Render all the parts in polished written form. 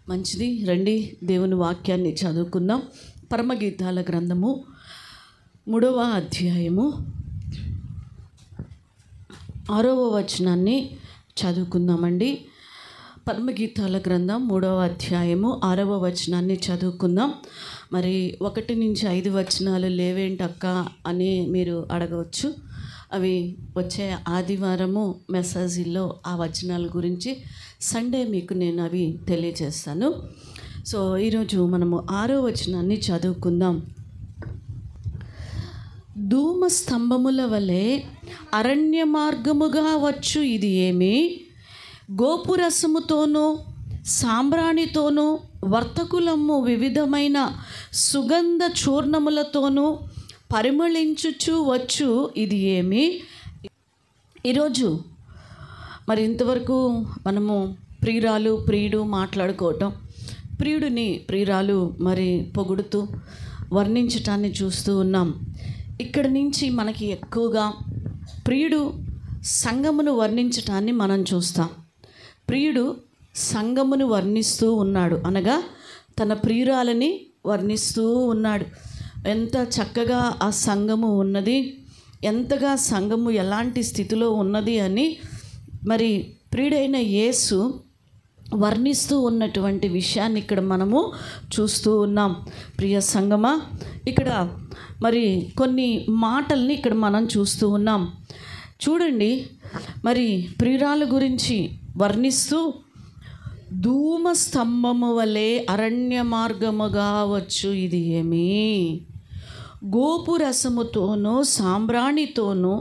మంచిది. రండి దేవుని వాక్యాన్ని చదువుకుందాం. పరమగీతాల గ్రంథము 3వ అధ్యాయము 6వ వచనాన్ని చదువుకుందామండి. పరమగీతాల గ్రంథం 3వ అధ్యాయము 6వ వచనాన్ని చదువుకుందాం. మరి 1 నుంచి 5 వచనాలు లేవేంటక్క అని మీరు అడగవచ్చు. అవి వచ్చే ఆదివారము మెసేజ్లో ఆ వచనాల గురించి సండే మీకు నేను అవి తెలియజేస్తాను. సో ఈరోజు మనము 6వ వచనాన్ని చదువుకుందాం. ధూమ స్తంభముల వలె అరణ్య మార్గముగా వచ్చు ఇది ఏమి? గోపురసముతోనూ సాంబ్రాణితోనూ వర్తకులమ్ము వివిధమైన సుగంధ చూర్ణములతోనూ పరిమళించుచు వచ్చు ఇది ఏమి? ఈరోజు మరి ఇంతవరకు మనము ప్రియుడు మాట్లాడుకోవటం, ప్రియుడిని ప్రియురాలు మరి పొగుడుతూ వర్ణించటాన్ని చూస్తూ ఉన్నాం. ఇక్కడి నుంచి మనకి ఎక్కువగా ప్రియుడు సంఘమును వర్ణించటాన్ని మనం చూస్తాం. ప్రియుడు సంఘమును వర్ణిస్తూ ఉన్నాడు, అనగా తన ప్రియురాలని వర్ణిస్తూ ఉన్నాడు. ఎంత చక్కగా ఆ సంఘము ఉన్నది, ఎంతగా సంఘము ఎలాంటి స్థితిలో ఉన్నది అని మరి ప్రియుడైన యేసు వర్ణిస్తూ ఉన్నటువంటి విషయాన్ని ఇక్కడ మనము చూస్తూ ఉన్నాం. ప్రియ సంఘమా, ఇక్కడ మరి కొన్ని మాటల్ని ఇక్కడ మనం చూస్తూ ఉన్నాం. చూడండి, మరి ప్రియురాలు గురించి వర్ణిస్తూ ధూమ స్తంభము వలె అరణ్య మార్గముగా వచ్చు ఇది ఏమి? గోపురసముతోనూ సాంబ్రాణితోనూ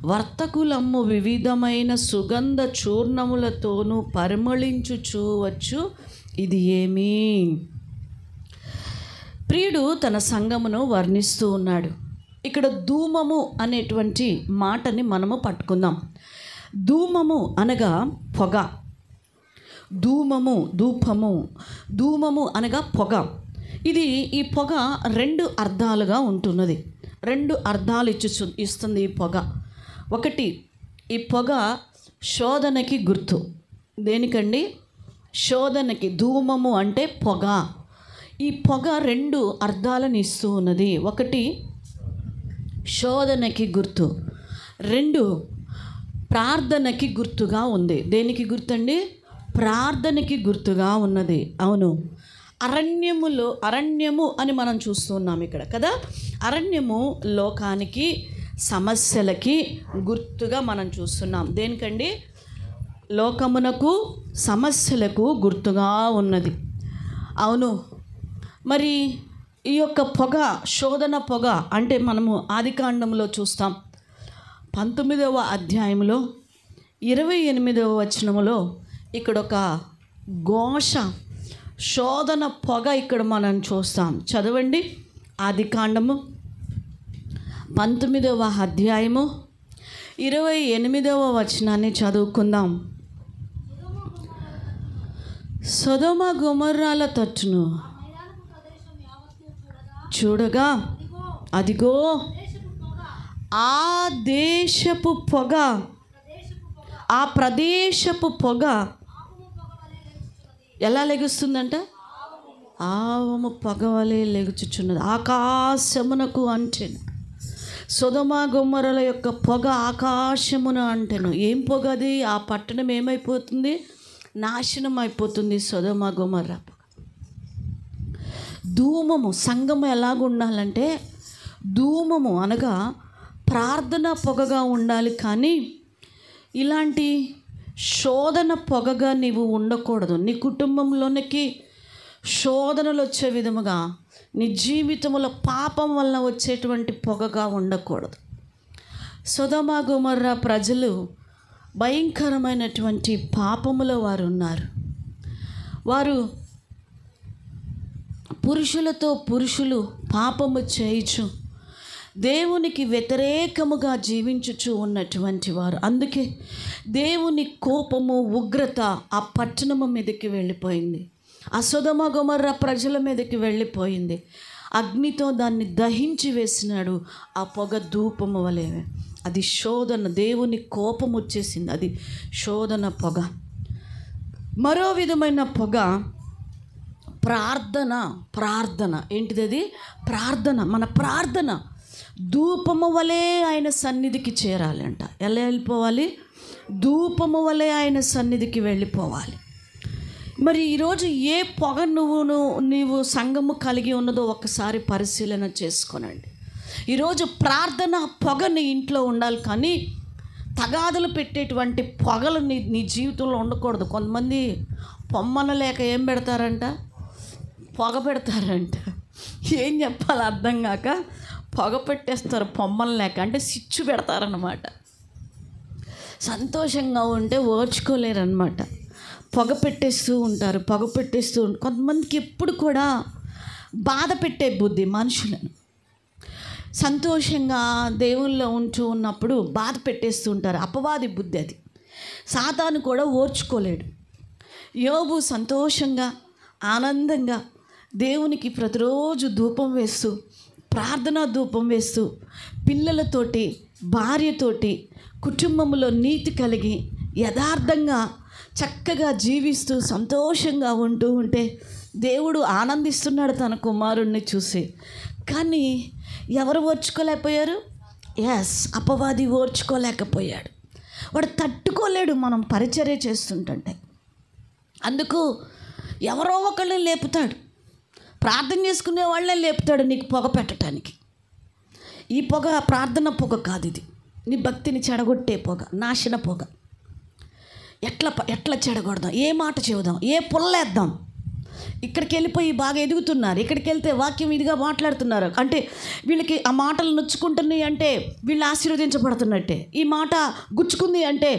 వర్తకులమ్ము వివిధమైన సుగంధ చూర్ణములతోనూ పరిమళించుచూవచ్చు ఇది ఏమి? ప్రియుడు తన సంఘమును వర్ణిస్తూ ఉన్నాడు. ఇక్కడ ధూమము అనేటువంటి మాటని మనము పట్టుకుందాం. ధూమము అనగా పొగ, ధూమము అనగా పొగ. ఈ పొగ 2 అర్థాలుగా ఉంటున్నది. 2 అర్థాలు ఇస్తుంది ఈ పొగ. ఒకటి, ఈ పొగ శోధనకి గుర్తు. దేనికండి? శోధనకి. ధూమము అంటే పొగ. ఈ పొగ 2 అర్థాలను ఇస్తూ ఉన్నది. ఒకటి, శోధనకి గుర్తు. 2, ప్రార్థనకి గుర్తుగా ఉంది. దేనికి గుర్తండి? ప్రార్థనకి గుర్తుగా ఉన్నది. అవును, అరణ్యము అని మనం చూస్తున్నాం ఇక్కడ కదా. అరణ్యము లోకానికి, సమస్యలకి గుర్తుగా మనం చూస్తున్నాం. దేనికండి? లోకమునకు, సమస్యలకు గుర్తుగా ఉన్నది. అవును, మరి ఈ యొక్క పొగ, శోధన పొగ అంటే మనము ఆదికాండంలో చూస్తాం. 19వ అధ్యాయంలో 28వ వచనములో ఇక్కడ ఒక ఘోష, శోధన పొగ ఇక్కడ మనం చూస్తాం. చదవండి, ఆదికాండము 19వ అధ్యాయము 28వ వచనాన్ని చదువుకుందాం. సొదొమ గొమొర్రాల తట్టును చూడగా అదిగో ఆ దేశపు పొగ, ఆ ప్రదేశపు పొగ ఎలా లెగుస్తుందంట? ఆవము పొగ వలె లెగుచుచున్నది, ఆకాశమునకు అంటెను. సొదొమ గొమొర్రాల యొక్క పొగ ఆకాశమున అంటెను. ఏం పొగ అది? ఆ పట్టణం ఏమైపోతుంది? నాశనం అయిపోతుంది. సొదొమ గొమొర్రా పొగ. ధూమము, సంఘము ఎలాగుండాలంటే ధూమము అనగా ప్రార్థన పొగగా ఉండాలి. కానీ ఇలాంటి శోధన పొగగా నీవు ఉండకూడదు. నీ కుటుంబంలోనికి శోధనలు వచ్చే విధముగా, నీ జీవితంలో పాపం వలన వచ్చేటువంటి పొగగా ఉండకూడదు. సొదొమ గొమొర్రా ప్రజలు భయంకరమైనటువంటి పాపములో వారు ఉన్నారు. వారు పురుషులు పాపము చేయుచు దేవునికి వ్యతిరేకముగా జీవించుచు ఉన్నటువంటి వారు. అందుకే దేవుని కోపము, ఉగ్రత ఆ పట్టణము మీదకి వెళ్ళిపోయింది. ఆ సొదొమ గొమొర్రా ప్రజల మీదకి వెళ్ళిపోయింది. అగ్నితో దాన్ని దహించి వేసినాడు. ఆ పొగ ధూపము వలె. అది శోధన, దేవుని కోపం వచ్చేసింది. అది శోధన పొగ. మరో విధమైన పొగ ప్రార్థన. ప్రార్థన ఏంటిది? అది ప్రార్థన. మన ప్రార్థన ధూపము వలె ఆయన సన్నిధికి చేరాలి అంట. ఎలా వెళ్ళిపోవాలి? ధూపము వలె ఆయన సన్నిధికి వెళ్ళిపోవాలి. మరి ఈరోజు ఏ పొగ నీవు సంఘము కలిగి ఉన్నదో ఒక్కసారి పరిశీలన చేసుకోనండి. ఈరోజు ప్రార్థన పొగ నీ ఇంట్లో ఉండాలి, కానీ తగాదులు పెట్టేటువంటి పొగలు నీ జీవితంలో ఉండకూడదు. కొంతమంది పొమ్మన లేక ఏం పెడతారంట? పొగ పెడతారంట. ఏం చెప్పాలి అర్థం కాక పొగ పెట్టేస్తారు పొమ్మన లేక, అంటే సిచ్చు పెడతారనమాట. సంతోషంగా ఉంటే ఓర్చుకోలేరనమాట. పొగ పెట్టేస్తూ ఉంటారు. కొంతమందికి ఎప్పుడు కూడా బాధ పెట్టే బుద్ధి మనుషులను. సంతోషంగా దేవుల్లో ఉంటూ ఉన్నప్పుడు బాధ పెట్టేస్తూ ఉంటారు. అపవాది బుద్ధి అది. సాతాను కూడా ఓర్చుకోలేడు. యోబు సంతోషంగా ఆనందంగా దేవునికి ప్రతిరోజు ధూపం వేస్తూ, ప్రార్థనా ధూపం వేస్తూ, పిల్లలతోటి భార్యతోటి కుటుంబంలో నీతి కలిగి యథార్థంగా చక్కగా జీవిస్తూ సంతోషంగా ఉంటే దేవుడు ఆనందిస్తున్నాడు తన కుమారుణ్ణి చూసి. కానీ ఎవరు ఓర్చుకోలేకపోయారు? అపవాది ఓర్చుకోలేకపోయాడు. వాడు తట్టుకోలేడు మనం పరిచర్య చేస్తుంటే. అందుకు ఎవరో ఒకళ్ళని లేపుతాడు, ప్రార్థన చేసుకునే వాళ్ళే లేపుతాడు నీకు పొగ పెట్టడానికి. ఈ పొగ ప్రార్థన పొగ కాదు, ఇది నీ భక్తిని చెడగొట్టే పొగ, నాశన పొగ. ఎట్లా చెడగొడదాం, ఏ మాట చెబుదాం, ఏ పుల్లేద్దాం. ఇక్కడికి వెళ్ళిపోయి బాగా ఎదుగుతున్నారు, ఇక్కడికి వెళ్తే వాక్యం ఇదిగా మాట్లాడుతున్నారు అంటే వీళ్ళకి ఆ మాటలు నొచ్చుకుంటున్నాయి అంటే వీళ్ళు ఆశీర్వదించబడుతున్నట్టే. ఈ మాట గుచ్చుకుంది అంటే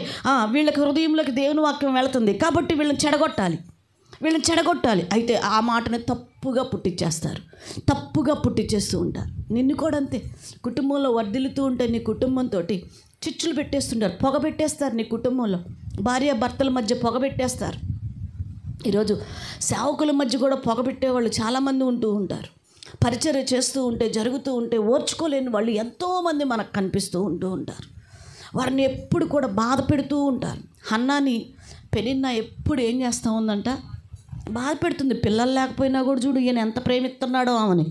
వీళ్ళకి హృదయంలోకి దేవుని వాక్యం వెళుతుంది కాబట్టి వీళ్ళని చెడగొట్టాలి. అయితే ఆ మాటని తప్పుగా పుట్టించేస్తూ ఉంటారు. నిన్ను కూడా అంతే. కుటుంబంలో వర్ధిల్లుతూ ఉంటే నీ కుటుంబంతో చిచ్చులు పెట్టేస్తుంటారు, పొగ పెట్టేస్తారు. నీ కుటుంబంలో భార్య భర్తల మధ్య పొగ పెట్టేస్తారు. ఈరోజు సేవకుల మధ్య కూడా పొగ పెట్టేవాళ్ళు చాలామంది ఉంటూ ఉంటారు. పరిచర్య చేస్తూ ఉంటే, జరుగుతూ ఉంటే ఓర్చుకోలేని వాళ్ళు ఎంతోమంది మనకు కనిపిస్తూ ఉంటారు. వారిని ఎప్పుడు కూడా బాధ పెడుతూ ఉంటారు. హన్నాని పెనిన్నా ఎప్పుడు ఏం చేస్తూ ఉందంట? బాధ పెడుతుంది. పిల్లలు లేకపోయినా కూడా చూడు ఈయన ఎంత ప్రేమిస్తున్నాడో ఆమెని.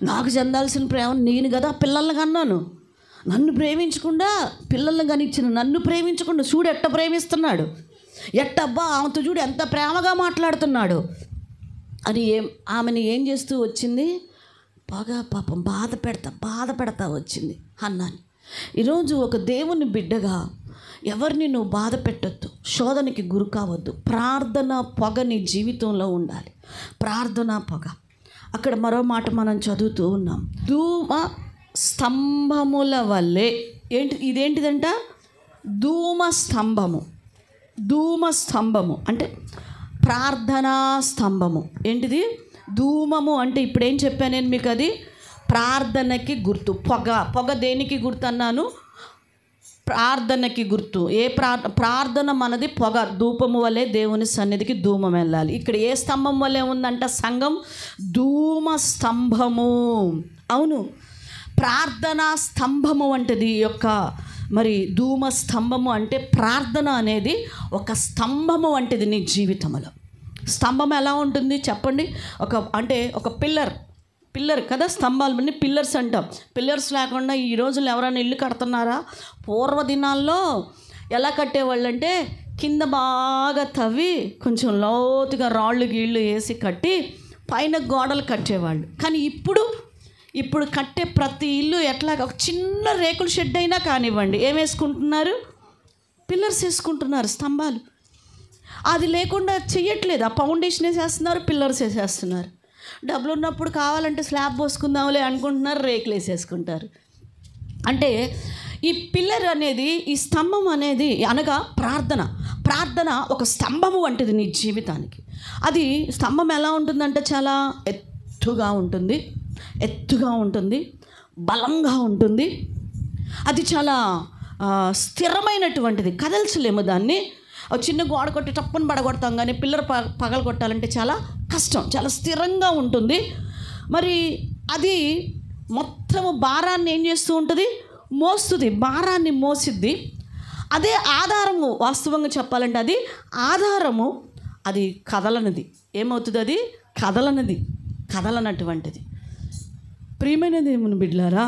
నాకు చెందాల్సిన ప్రేమ నేను కదా పిల్లల్ని కన్నాను, నన్ను ప్రేమించకుండా పిల్లల్ని కనిచ్చిన నన్ను ప్రేమించకుండా చూడు ఎట్ట ప్రేమిస్తున్నాడు, ఎట్టబ్బా ఆమెతో చూడు ఎంత ప్రేమగా మాట్లాడుతున్నాడు అని ఆమెను ఏం చేస్తూ వచ్చింది? పాపం బాధ పెడతా వచ్చింది హన్నాని. ఈరోజు ఒక దేవుని బిడ్డగా ఎవరిని నువ్వు బాధ పెట్టొద్దు, శోధనకి గురి కావద్దు. ప్రార్థన పొగ నీ జీవితంలో ఉండాలి. ప్రార్థన పొగ. అక్కడ మరో మాట మనం చదువుతూ ఉన్నాం. ధూమ స్తంభముల వల్లే. ఇదేంటిదంట? ధూమ స్తంభము అంటే ప్రార్థనా స్తంభము. ఏంటిది? ధూమము అంటే ఇప్పుడు ఏం చెప్పాను నేను మీకు? అది ప్రార్థనకి గుర్తు. పొగ దేనికి గుర్తు అన్నాను? ప్రార్థనకి గుర్తు. ప్రార్థన మనది పొగ. ధూపము వలె దేవుని సన్నిధికి ధూమం వెళ్ళాలి. ఇక్కడ ఏ స్తంభం వలె ఉందంట? సంఘం ధూమ స్తంభము. అవును, ప్రార్థనా స్తంభము వంటిది యొక్క మరి ధూమ స్తంభము అంటే ప్రార్థన అనేది ఒక స్తంభము వంటిది నీ జీవితంలో. స్తంభం ఎలా ఉంటుంది చెప్పండి? ఒక పిల్లర్ కదా, స్తంభాలు అన్నీ పిల్లర్స్ అంటాం. పిల్లర్స్ లేకుండా ఈ రోజుల్లో ఎవరైనా ఇల్లు కడుతున్నారా? పూర్వదినాల్లో ఎలా కట్టేవాళ్ళు అంటే కింద బాగా తవ్వి కొంచెం లోతుగా రాళ్ళు గీళ్ళు వేసి కట్టి పైన గోడలు కట్టేవాళ్ళు. కానీ ఇప్పుడు కట్టే ప్రతి ఇల్లు ఎట్లా, ఒక చిన్న రేకుల షెడ్ అయినా కానివ్వండి, ఏం వేసుకుంటున్నారు? పిల్లర్స్ వేసుకుంటున్నారు, స్తంభాలు. అది లేకుండా చెయ్యట్లేదు. ఆ ఫౌండేషన్ వేసేస్తున్నారు, పిల్లర్స్ వేసేస్తున్నారు. డబ్బులు ఉన్నప్పుడు కావాలంటే స్లాబ్ పోసుకుందాంలే అనుకుంటున్నారు, రేకులు వేసేసుకుంటారు. అంటే ఈ పిల్లర్ అనేది, ఈ స్తంభం అనేది అనగా ప్రార్థన ఒక స్తంభము వంటిది నీ జీవితానికి. అది స్తంభం ఎలా ఉంటుందంటే చాలా ఎత్తుగా ఉంటుంది, బలంగా ఉంటుంది. అది చాలా స్థిరమైనటువంటిది, కదల్చలేము దాన్ని. చిన్న గోడ కొట్టి టప్పుని పడగొడతాం, కానీ పిల్లర్ పగల కొట్టాలంటే చాలా కష్టం, చాలా స్థిరంగా ఉంటుంది. మరి అది మొత్తము భారాన్ని ఏం చేస్తూ ఉంటుంది? మోస్తుంది, భారాన్ని మోసిద్ది. అదే ఆధారము. వాస్తవంగా చెప్పాలంటే అది ఆధారము. అది కదలనిది. ఏమవుతుంది? అది కదలనిది, కదలనటువంటిది. ప్రియమైన దేవుని బిడ్డలారా,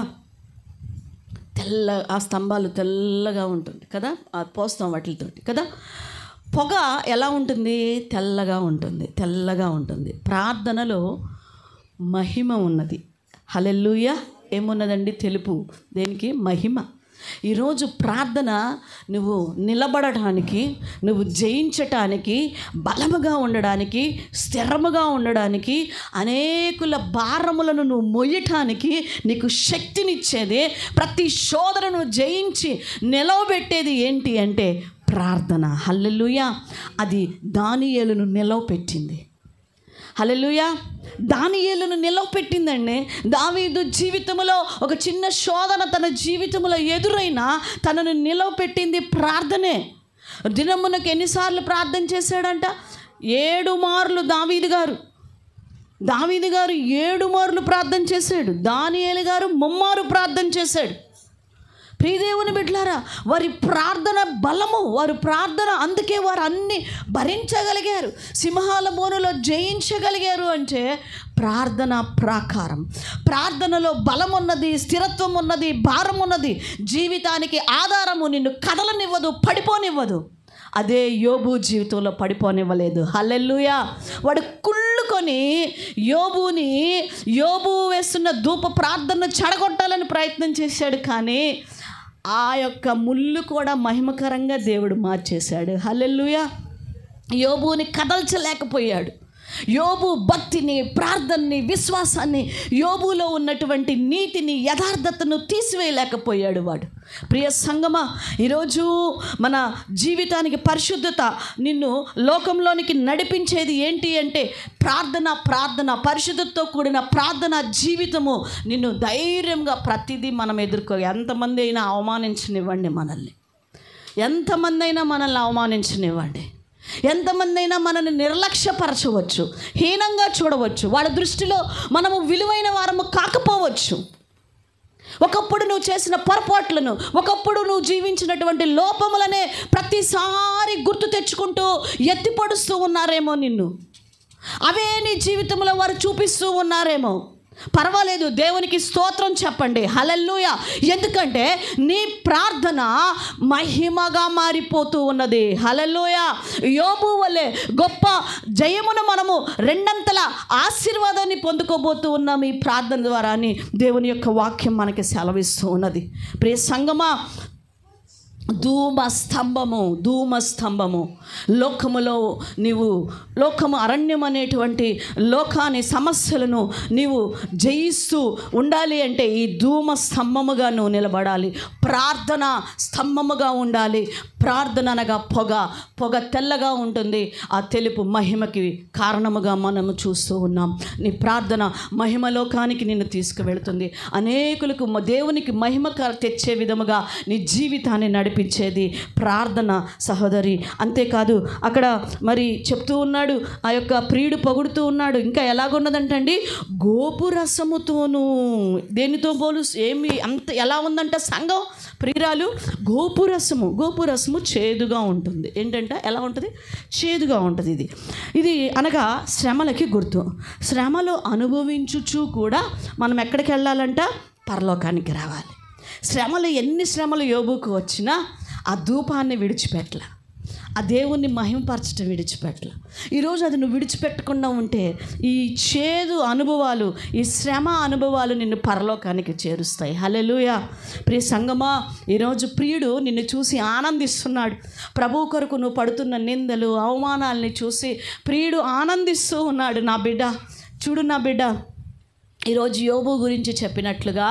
ఆ స్తంభాలు తెల్లగా ఉంటుంది కదా, పోస్తాం వాటితోటి కదా. పొగ ఎలా ఉంటుంది? తెల్లగా ఉంటుంది, తెల్లగా ఉంటుంది. ప్రార్థనలో మహిమ ఉన్నది. హల్లెలూయా. ఏమున్నదండి? తెలుపు. దేనికి? మహిమ. ఈరోజు ప్రార్థన నువ్వు నిలబడటానికి, నువ్వు జయించటానికి, బలముగా ఉండడానికి, స్థిరముగా ఉండడానికి, అనేకుల భారములను నువ్వు మొయ్యటానికి నీకు శక్తినిచ్చేది, ప్రతి శోధనను జయించి నిలవబెట్టేది ఏంటి అంటే ప్రార్థన. హల్లెలూయా. అది దానియేలును నిలవపెట్టింది. హల్లెలూయా. దానియేలును నిలవపెట్టిందండి. దావీదు జీవితంలో ఒక చిన్న శోధన తన జీవితంలో ఎదురైనా తనను నిలవపెట్టింది ప్రార్థనే. దినమునకు ఎన్నిసార్లు ప్రార్థన చేశాడంట? 7 మార్లు దావీదు గారు 7 మార్లు ప్రార్థన చేశాడు. దానియేలు గారు 3 మారు ప్రార్థన చేశాడు. ప్రియదేవుని బిడ్డలారా, వారి ప్రార్థన బలము, వారి ప్రార్థన, అందుకే వారు అన్ని భరించగలిగారు, సింహాల బోనులో జయించగలిగారు. అంటే ప్రార్థన ప్రాకారం. ప్రార్థనలో బలం ఉన్నది, స్థిరత్వం ఉన్నది, భారం ఉన్నది. జీవితానికి ఆధారము. నిన్ను కదలనివ్వదు, పడిపోనివ్వదు. అదే యోబు జీవితంలో పడిపోనివ్వలేదు. హల్లెలూయా. వాడు కుళ్ళుకొని యోబు వేస్తున్న ధూప ప్రార్థనను చెడగొట్టాలని ప్రయత్నం చేశాడు. కానీ ఆ యొక్క ముళ్ళు కూడా మహిమకరంగా దేవుడు మార్చేశాడు. హల్లెలూయా. యోబుని కదల్చలేకపోయాడు. యోబు భక్తిని, ప్రార్థనని, విశ్వాసాన్ని, యోబులో ఉన్నటువంటి నీతిని, యథార్థతను తీసివేయలేకపోయాడు వాడు. ప్రియ సంగమా, ఈరోజు మన జీవితానికి పరిశుద్ధత, నిన్ను లోకంలోనికి నడిపించేది ఏంటి అంటే ప్రార్థన, పరిశుద్ధతతో కూడిన ప్రార్థన జీవితము నిన్ను ధైర్యంగా ప్రతిదీ మనం ఎంతమంది అయినా అవమానించనివ్వండి, ఎంతమంది అయినా మనల్ని అవమానించనివ్వండి, ఎంతమంది అయినా మనల్ని నిర్లక్ష్యపరచవచ్చు, హీనంగా చూడవచ్చు. వాళ్ళ దృష్టిలో మనము విలువైన వారము కాకపోవచ్చు. ఒకప్పుడు నువ్వు చేసిన పొరపాట్లను, ఒకప్పుడు నువ్వు జీవించినటువంటి లోపములనే ప్రతిసారి గుర్తు తెచ్చుకుంటూ ఎత్తిపడుస్తూ ఉన్నారేమో నిన్ను. అవే నీ జీవితంలో వారు చూపిస్తూ ఉన్నారేమో. పర్వాలేదు, దేవునికి స్తోత్రం చెప్పండి. హల్లెలూయా. ఎందుకంటే నీ ప్రార్థన మహిమగా మారిపోతూ ఉన్నది. హల్లెలూయా. యోబు వలె గొప్ప జయమును మనము 2 ఆశీర్వాదాన్ని పొందుకోబోతూ ఉన్నాం ఈ ప్రార్థన ద్వారా అని దేవుని యొక్క వాక్యం మనకి సెలవిస్తూ ఉన్నది. ప్రియ సంగమా, ధూమస్తంభము లోకము అరణ్యం అనేటువంటి లోకాన్ని, సమస్యలను నీవు జయిస్తూ ఉండాలి అంటే ఈ ధూమ స్తంభముగా నువ్వు నిలబడాలి. ప్రార్థన స్తంభముగా ఉండాలి. ప్రార్థన అనగా పొగ తెల్లగా ఉంటుంది. ఆ తెలుపు మహిమకి కారణముగా మనము చూస్తూ ఉన్నాం. నీ ప్రార్థన మహిమలోకానికి నిన్ను తీసుకువెళుతుంది. అనేకులకు దేవునికి మహిమ తెచ్చే విధముగా నీ జీవితాన్ని నడిపించేది ప్రార్థన సహోదరి. అంతేకాదు, అక్కడ మరి చెప్తూ ఉన్నాడు, ఆ యొక్క ప్రియుడు పొగుడుతూ ఉన్నాడు. ఇంకా ఎలాగున్నదంటండి? గోపురసముతోనూ. దేనితో ఏమి అంత ఎలా ఉందంట సంఘం? ప్రియురాలు, గోపురసము చేదుగా ఉంటుంది. ఏంటంటే ఎలా ఉంటుంది? చేదుగా ఉంటుంది. ఇది అనగా శ్రమలకి గుర్తు. శ్రమలు అనుభవించుచు కూడా మనం ఎక్కడికి వెళ్ళాలంట? పరలోకానికి రావాలి. ఎన్ని శ్రమలు యోబుకు వచ్చినా ఆ ధూపాన్ని విడిచిపెట్టల, ఆ దేవుణ్ణి మహిమపరచడం విడిచిపెట్టల. ఈరోజు అది నువ్వు విడిచిపెట్టకుండా ఉంటే ఈ చేదు అనుభవాలు, ఈ శ్రమ అనుభవాలు నిన్ను పరలోకానికి చేరుస్తాయి. హల్లెలూయా. ప్రియ సంగమా, ఈరోజు ప్రియుడు నిన్ను చూసి ఆనందిస్తున్నాడు. ప్రభువు కొరకు నువ్వు పడుతున్న నిందలు, అవమానాలని చూసి ప్రియుడు ఆనందిస్తూ ఉన్నాడు. నా బిడ్డ చూడు, నా బిడ్డ, ఈరోజు యోబు గురించి చెప్పినట్లుగా,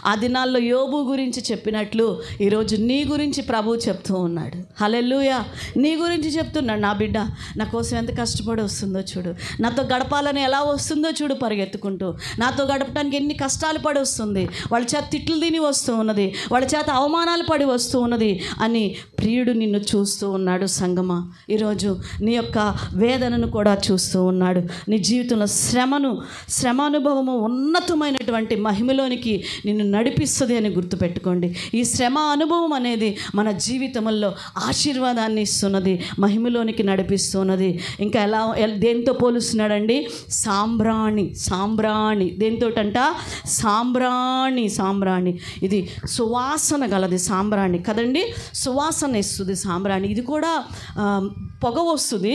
ఆ దినాల్లో యోబు గురించి చెప్పినట్లు ఈరోజు నీ గురించి ప్రభువు చెప్తూ ఉన్నాడు. హల్లెలూయా. నీ గురించి చెప్తున్నాడు. నా బిడ్డ, నా కోసం ఎంత కష్టపడి వస్తుందో చూడు, నాతో గడపాలని ఎలా వస్తుందో చూడు, పరిగెత్తుకుంటూ నాతో గడపడానికి ఎన్ని కష్టాలు పడి వస్తుంది, వాళ్ళ చేత తిట్లు తిని వస్తూ ఉన్నది, వాళ్ళ చేత అవమానాలు పడి వస్తూ ఉన్నది అని ప్రియుడు నిన్ను చూస్తూ ఉన్నాడు. సంగమా, ఈరోజు నీ యొక్క వేదనను కూడా చూస్తూ ఉన్నాడు. నీ జీవితంలో శ్రమానుభవము ఉన్న ఉన్నతమైనటువంటి మహిమలోనికి నిన్ను నడిపిస్తుంది అని గుర్తుపెట్టుకోండి. ఈ శ్రమ అనుభవం అనేది మన జీవితంలో ఆశీర్వాదాన్ని ఇస్తున్నది, మహిమలోనికి నడిపిస్తున్నది. ఇంకా దేంతో పోలుస్తున్నాడండి? సాంబ్రాణి. దేంతోటంట? సాంబ్రాణి. ఇది సువాసన గలది సాంబ్రాణి కదండి, సువాసన ఇస్తుంది సాంబ్రాణి. ఇది కూడా పొగ వస్తుంది,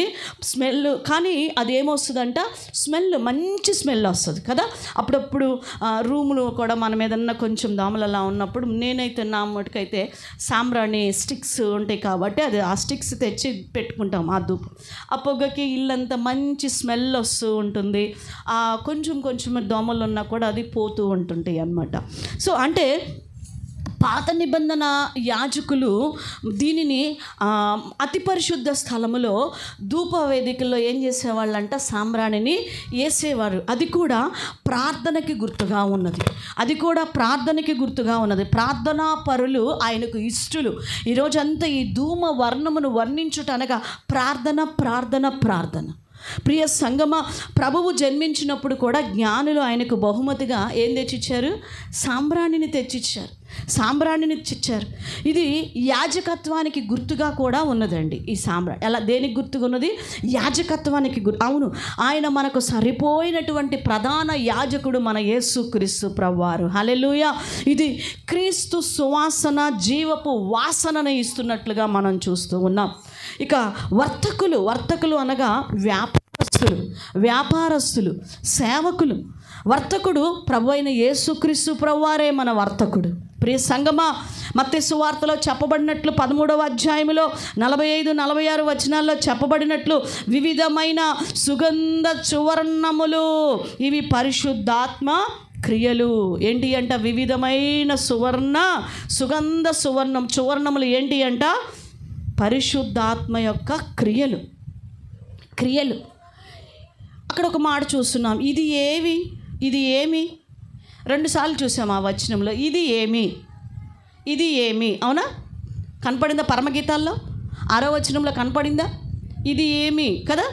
స్మెల్. కానీ అదేమొస్తుందంట? మంచి స్మెల్ వస్తుంది కదా. అప్పుడప్పుడు రూములు కూడా మనం ఏదన్నా కొంచెం దోమలు అలా ఉన్నప్పుడు, నేనైతే నా మటుకైతే సాంబ్రాణి స్టిక్స్ ఉంటాయి కాబట్టి ఆ స్టిక్స్ తెచ్చి పెట్టుకుంటాం. ఆ ధూపం, ఆ పొగకి ఇల్లంతా మంచి స్మెల్ వస్తూ ఉంటుంది. కొంచెం దోమలు ఉన్నా కూడా అది పోతూ ఉంటుంటాయి అన్నమాట. సో అంటే పాత నిబంధన యాజకులు దీనిని అతి పరిశుద్ధ స్థలములో ధూప వేదికల్లో ఏం చేసేవాళ్ళంట? సాంబ్రాణిని వేసేవారు. అది కూడా ప్రార్థనకి గుర్తుగా ఉన్నది. ప్రార్థనా పరులు ఆయనకు ఇష్టలు. ఈరోజంతా ఈ ధూమ వర్ణమును వర్ణించుటనగా ప్రార్థన. ప్రియ సంగమ, ప్రభువు జన్మించినప్పుడు కూడా జ్ఞానులు ఆయనకు బహుమతిగా ఏం తెచ్చిచ్చారు? సాంబ్రాణిని తెచ్చిచ్చారు. ఇది యాజకత్వానికి గుర్తుగా కూడా ఉన్నదండి. ఈ సాంబ్రాణి ఎలా దేనికి గుర్తుగా ఉన్నది? యాజకత్వానికి అవును, ఆయన మనకు సరిపోయినటువంటి ప్రధాన యాజకుడు మన యేసుక్రీస్తు ప్రభువారు. హల్లెలూయా. ఇది క్రీస్తు సువాసన, జీవపు వాసనను ఇస్తున్నట్లుగా మనం చూస్తూ ఉన్నాం. ఇక వర్తకులు అనగా వ్యాపారస్తులు, సేవకులు. వర్తకుడు ప్రభు అయిన యేసుక్రీస్తు ప్రభువారే మన వర్తకుడు. ప్రియ సంగమా, మత్తయి సువార్తలో చెప్పబడినట్లు 13వ అధ్యాయంలో 45-46 వచనాల్లో చెప్పబడినట్లు వివిధమైన సుగంధ సువర్ణములు, ఇవి పరిశుద్ధాత్మ క్రియలు. ఏంటి అంట? వివిధమైన సుగంధ సువర్ణములు ఏంటి అంట? పరిశుద్ధాత్మ యొక్క క్రియలు. అక్కడ ఒక మాట చూస్తున్నాం. ఇది ఏమి 2 సార్లు చూసాం ఆ వచనంలో. ఇది ఏమి అవునా? కనపడిందా? పరమగీతాల్లో 6వ వచనంలో కనపడిందా? ఇది ఏమి కదా.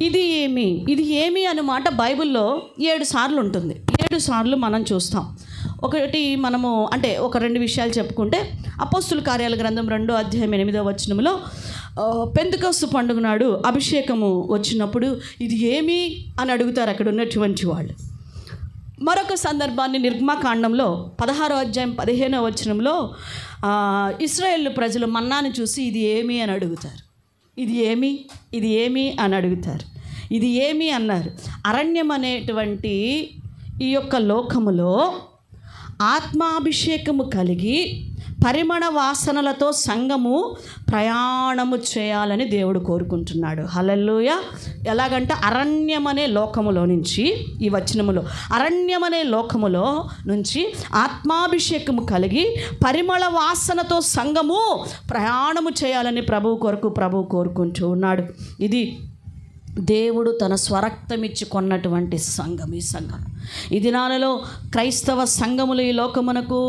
ఇది ఏమి అన్నమాట బైబిల్లో 7 సార్లు ఉంటుంది. 7 సార్లు మనం చూస్తాం. ఒకటి మనము అంటే ఒక 2 విషయాలు చెప్పుకుంటే, అపోస్తుల కార్యాల గ్రంథం 2వ అధ్యాయం 8వ వచనంలో పెంతెకొస్తు పండుగ నాడు అభిషేకము వచ్చినప్పుడు ఇది ఏమి అని అడుగుతారు అక్కడ ఉన్నటువంటి వాళ్ళు. మరొక సందర్భాన్ని నిర్గమకాండంలో 16వ అధ్యాయం 15వ వచనంలో ఇశ్రాయేలు ప్రజలు మన్నాను చూసి ఇది ఏమి అని అడుగుతారు. ఇది ఏమి అని అడుగుతారు. ఇది ఏమి అన్నారు. అరణ్యం అనేటువంటి ఈ యొక్క లోకములో ఆత్మాభిషేకము కలిగి పరిమళ వాసనలతో సంఘము ప్రయాణము చేయాలని దేవుడు కోరుకుంటున్నాడు. హల్లెలూయా. ఎలాగంటే అరణ్యం అనే లోకములో నుంచి, ఈ వచనములో అరణ్యం అనే లోకములో నుంచి ఆత్మాభిషేకము కలిగి పరిమళ వాసనతో సంఘము ప్రయాణము చేయాలని ప్రభువు కోరుకుంటూ ఉన్నాడు. ఇది దేవుడు తన స్వరక్తమిచ్చి కొన్నటువంటి సంఘం. ఈ సంఘం ఈ దినాలలో క్రైస్తవ సంఘములు ఈ లోకమునకు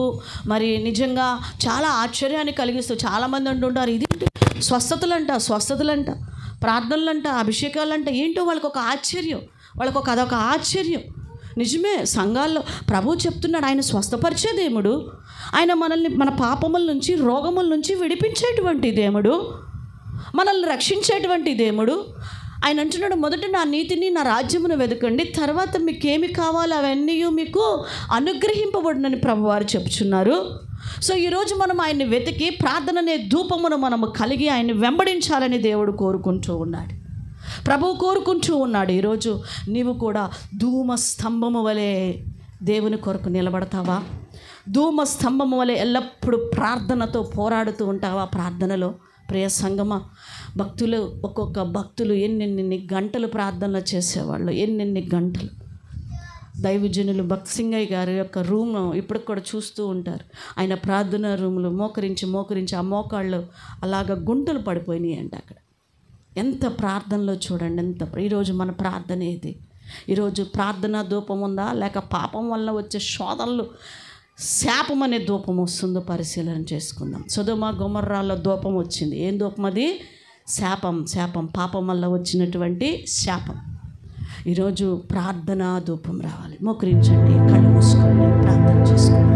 మరి నిజంగా చాలా ఆశ్చర్యాన్ని కలిగిస్తూ చాలామంది అంటుంటారు, ఇదేంటి స్వస్థతలంట ప్రార్థనలంట అభిషేకాలంట. ఏంటో వాళ్ళకు ఒక ఆశ్చర్యం, అదొక ఆశ్చర్యం. నిజమే, సంఘాల్లో ప్రభు చెప్తున్నాడు ఆయన స్వస్థపరిచే దేవుడు, ఆయన మనల్ని మన పాపముల నుంచి రోగముల నుంచి విడిపించేటువంటి దేవుడు, మనల్ని రక్షించేటువంటి దేవుడు. ఆయన అంటున్నాడు, మొదట నా నీతిని నా రాజ్యమును వెతకండి, తర్వాత మీకేమి కావాలో అవన్నీ మీకు అనుగ్రహింపబడునని ప్రభువారు చెప్తున్నారు. సో ఈరోజు మనం ఆయన్ని వెతికి ప్రార్థన అనే ధూపమును మనము కలిగి ఆయన్ని వెంబడించాలని దేవుడు కోరుకుంటూ ఉన్నాడు. ప్రభువు కోరుకుంటూ ఉన్నాడు. ఈరోజు నీవు కూడా ధూమ స్తంభము వలె దేవుని కొరకు నిలబడతావా? ధూమ స్తంభము వలె ఎల్లప్పుడూ ప్రార్థనతో పోరాడుతూ ఉంటావా? ప్రార్థనలో ప్రియ సంగమా, ఒక్కొక్క భక్తులు ఎన్నెన్ని గంటలు ప్రార్థనలు చేసేవాళ్ళు, ఎన్నెన్ని గంటలు. దైవజనులు భక్త్ సింగయ్య గారి యొక్క రూమ్ ఇప్పటికి కూడా చూస్తూ ఉంటారు. ఆయన ప్రార్థన రూమ్లో మోకరించి ఆ మోకాళ్ళు అలాగ గుంటలు పడిపోయినాయి అంట అక్కడ. ఎంత ప్రార్థనలో చూడండి. ఈరోజు మన ప్రార్థన ఏది? ఈరోజు ప్రార్థన ధూపం ఉందా, లేక పాపం వల్ల వచ్చే శోధనలు శాపం అనే ధూపం వస్తుందో పరిశీలన చేసుకుందాం. సొదొమ గొమొర్రాలో ధూపం వచ్చింది. ఏం ధూపం అది? శాపం. పాపం వల్ల వచ్చినటువంటి శాపం. ఈరోజు ప్రార్థనా ధూపం రావాలి. మోకరించండి, కళ్ళు మూసుకోండి, ప్రార్థన చేసుకోండి.